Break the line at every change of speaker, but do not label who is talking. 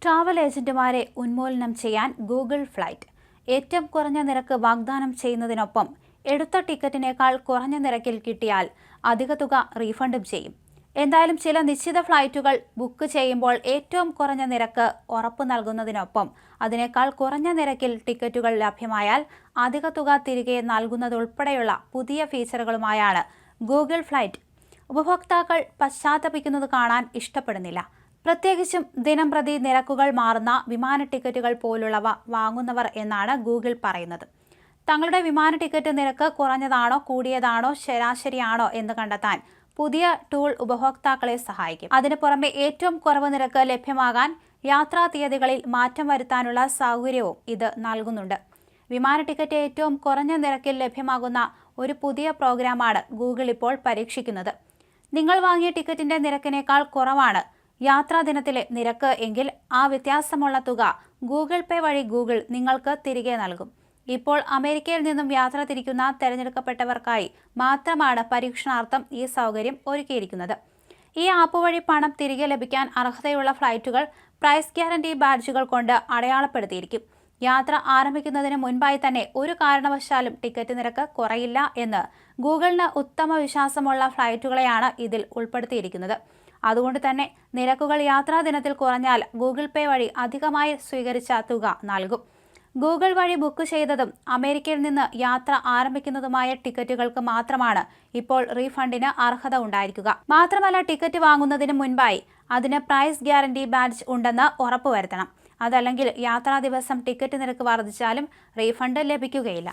Travel ഏജന്റുമാരെ ഉന്മൂലനം ചെയ്യാൻ Google flight ഏറ്റവും കുറഞ്ഞ നിരക്ക് വാഗ്ദാനം ചെയ്യുന്നതിനൊപ്പം എടുത്ത ടിക്കറ്റിനേക്കാൾ കുറഞ്ഞ നിരക്കിൽ കിട്ടിയാൽ അധിക തുക റീഫണ്ടും ചെയ്യും. എന്തായാലും ചില നിശ്ചിത ഫ്ലൈറ്റുകൾ ബുക്ക് ചെയ്യുമ്പോൾ ഏറ്റവും കുറഞ്ഞ നിരക്ക് ഉറപ്പു നൽകുന്നതിനൊപ്പം അതിനേക്കാൾ കുറഞ്ഞ നിരക്കിൽ ടിക്കറ്റുകൾ ലഭ്യമായാൽ അധിക തുക തിരികെ നൽകുന്നതുൾപ്പെടെയുള്ള പുതിയ ഫീച്ചറുകളുമായാണ് ഗൂഗിൾ ഫ്ലൈറ്റ് ഉപഭോക്താക്കൾ പശ്ചാത്തപിക്കുന്നത് കാണാൻ ഇഷ്ടപ്പെടുന്നില്ല. പ്രത്യേകിച്ചും ദിനംപ്രതി നിരക്കുകൾ മാറുന്ന വിമാന ടിക്കറ്റുകൾ പോലുള്ളവ വാങ്ങുന്നവർ എന്നാണ് ഗൂഗിൾ പറയുന്നത്. തങ്ങളുടെ വിമാന ടിക്കറ്റ് നിരക്ക് കുറഞ്ഞതാണോ കൂടിയതാണോ ശരാശരിയാണോ എന്ന് കണ്ടെത്താൻ പുതിയ ടൂൾ ഉപഭോക്താക്കളെ സഹായിക്കും. അതിനു പുറമെ ഏറ്റവും കുറവ് നിരക്ക് ലഭ്യമാകാൻ യാത്രാ തീയതികളിൽ മാറ്റം വരുത്താനുള്ള സൗകര്യവും ഇത് നൽകുന്നുണ്ട്. വിമാന ടിക്കറ്റ് ഏറ്റവും കുറഞ്ഞ നിരക്കിൽ ലഭ്യമാകുന്ന ഒരു പുതിയ പ്രോഗ്രാമാണ് ഗൂഗിൾ ഇപ്പോൾ പരീക്ഷിക്കുന്നത്. നിങ്ങൾ വാങ്ങിയ ടിക്കറ്റിന്റെ നിരക്കിനേക്കാൾ കുറവാണ് യാത്രാ ദിനത്തിലെ നിരക്ക് എങ്കിൽ ആ വ്യത്യാസമുള്ള തുക ഗൂഗിൾ പേ വഴി ഗൂഗിൾ നിങ്ങൾക്ക് തിരികെ നൽകും. ഇപ്പോൾ അമേരിക്കയിൽ നിന്നും യാത്ര തിരിക്കുന്ന തെരഞ്ഞെടുക്കപ്പെട്ടവർക്കായി മാത്രമാണ് പരീക്ഷണാർത്ഥം ഈ സൗകര്യം ഒരുക്കിയിരിക്കുന്നത്. ഈ ആപ്പ് വഴി പണം തിരികെ ലഭിക്കാൻ അർഹതയുള്ള ഫ്ലൈറ്റുകൾ പ്രൈസ് ഗ്യാരണ്ടി ബാഡ്ജുകൾ കൊണ്ട് അടയാളപ്പെടുത്തിയിരിക്കും. യാത്ര ആരംഭിക്കുന്നതിന് മുൻപായി തന്നെ ഒരു കാരണവശാലും ടിക്കറ്റ് നിരക്ക് കുറയില്ല എന്ന് ഗൂഗിളിന് ഉത്തമ വിശ്വാസമുള്ള ഫ്ലൈറ്റുകളെയാണ് ഇതിൽ ഉൾപ്പെടുത്തിയിരിക്കുന്നത്. അതുകൊണ്ട് തന്നെ നിരക്കുകൾ യാത്രാ ദിനത്തിൽ കുറഞ്ഞാൽ ഗൂഗിൾ പേ വഴി അധികമായി സ്വീകരിച്ച തുക നൽകും. ഗൂഗിൾ വഴി ബുക്ക് ചെയ്തതും അമേരിക്കയിൽ നിന്ന് യാത്ര ആരംഭിക്കുന്നതുമായ ടിക്കറ്റുകൾക്ക് മാത്രമാണ് ഇപ്പോൾ റീഫണ്ടിന് അർഹത ഉണ്ടായിരിക്കുക. മാത്രമല്ല, ടിക്കറ്റ് വാങ്ങുന്നതിന് മുൻപായി അതിന് പ്രൈസ് ഗ്യാരണ്ടി ബാഡ്ജ് ഉണ്ടെന്ന് ഉറപ്പുവരുത്തണം. അതല്ലെങ്കിൽ യാത്രാ ദിവസം ടിക്കറ്റ് നിരക്ക് വർദ്ധിച്ചാലും റീഫണ്ട് ലഭിക്കുകയില്ല.